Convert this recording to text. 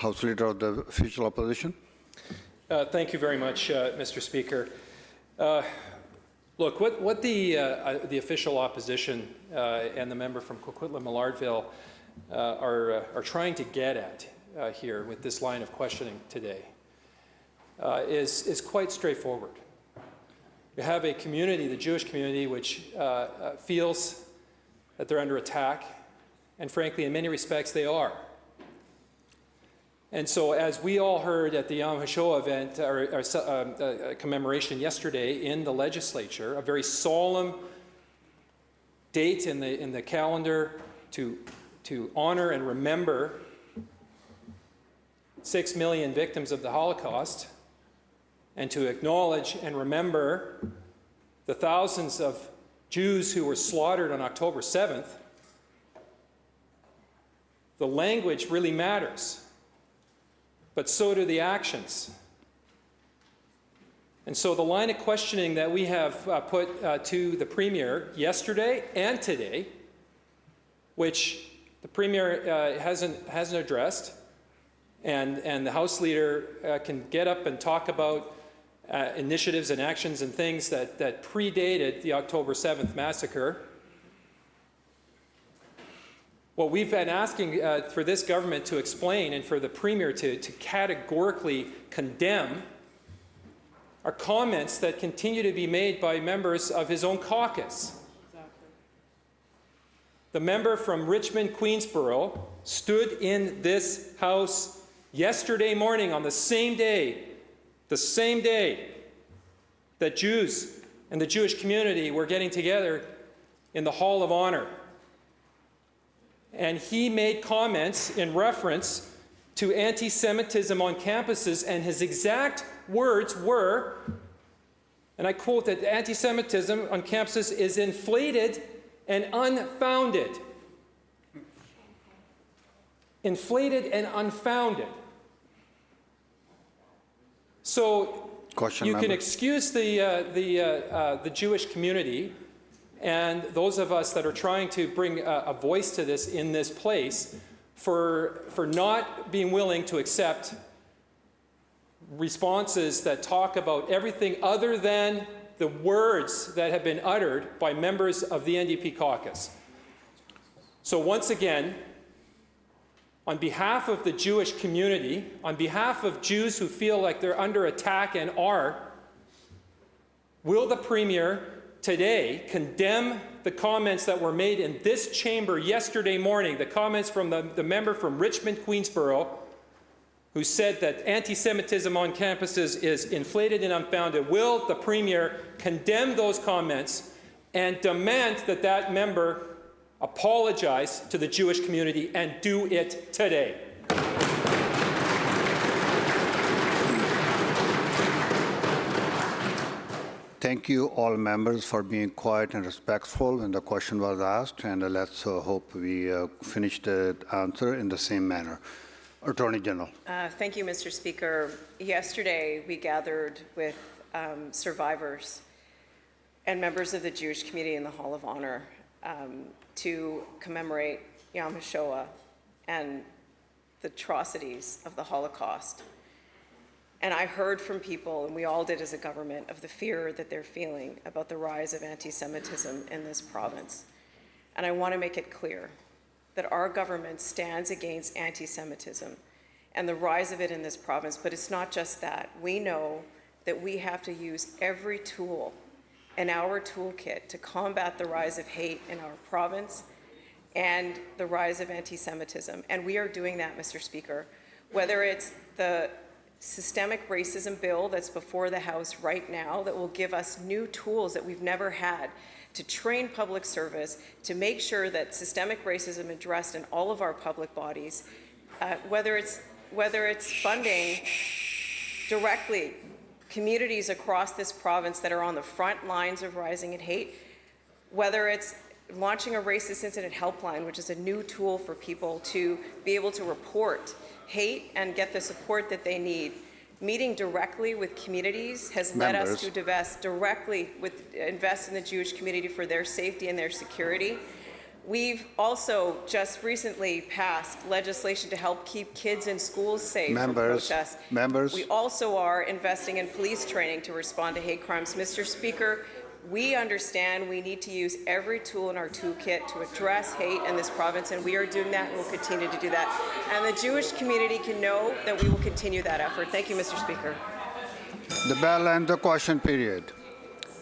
House Leader of the Official Opposition. Thank you very much, Mr. Speaker. Look, what the official opposition and the member from Coquitlam-Millardville are trying to get at here with this line of questioning today is quite straightforward. You have a community, the Jewish community, which feels that they're under attack, and frankly, in many respects, they are. And so, as we all heard at the Yom HaShoah event, or commemoration yesterday in the legislature, a very solemn date in the calendar to honor and remember 6 million victims of the Holocaust, and to acknowledge and remember the thousands of Jews who were slaughtered on October 7th, the language really matters, but so do the actions. And so the line of questioning that we have put to the Premier yesterday and today, which the Premier hasn't addressed, and the House Leader can get up and talk about initiatives and actions and things that predated the October 7th massacre. What we've been asking for this government to explain and for the Premier to categorically condemn are comments that continue to be made by members of his own caucus. Exactly. The member from Richmond-Queensborough stood in this House yesterday morning on the same day that Jews and the Jewish community were getting together in the Hall of Honor. And he made comments in reference to anti-Semitism on campuses, and his exact words were, and I quote, that anti-Semitism on campuses is inflated and unfounded. Inflated and unfounded. So you can excuse the Jewish community and those of us that are trying to bring a voice to this in this place for not being willing to accept responses that talk about everything other than the words that have been uttered by members of the NDP caucus. So once again, on behalf of the Jewish community, on behalf of Jews who feel like they're under attack and are, will the Premier today condemn the comments that were made in this chamber yesterday morning, the comments from the member from Richmond-Queensborough, who said that anti-Semitism on campuses is inflated and unfounded? Will the Premier condemn those comments and demand that that member apologize to the Jewish community, and do it today? Thank you, all members, for being quiet and respectful when the question was asked, and let's hope we finish the answer in the same manner. Attorney General. Thank you, Mr. Speaker. Yesterday, we gathered with survivors and members of the Jewish community in the Hall of Honor to commemorate Yom HaShoah and the atrocities of the Holocaust. And I heard from people, and we all did as a government, of the fear that they're feeling about the rise of anti-Semitism in this province. And I want to make it clear that our government stands against anti-Semitism and the rise of it in this province, but it's not just that. We know that we have to use every tool in our toolkit to combat the rise of hate in our province and the rise of anti-Semitism. And we are doing that, Mr. Speaker, whether it's the systemic racism bill that's before the House right now that will give us new tools that we've never had to train public service, to make sure that systemic racism is addressed in all of our public bodies, whether it's funding directly communities across this province that are on the front lines of rising in hate, whether it's launching a racist incident helpline, which is a new tool for people to be able to report hate and get the support that they need. Meeting directly with communities has led us to invest in the Jewish community for their safety and their security. We've also just recently passed legislation to help keep kids in schools safe from protests. Members. We also are investing in police training to respond to hate crimes. Mr. Speaker, we understand we need to use every tool in our toolkit to address hate in this province, and we are doing that and will continue to do that. And the Jewish community can know that we will continue that effort. Thank you, Mr. Speaker. The bell and the question period.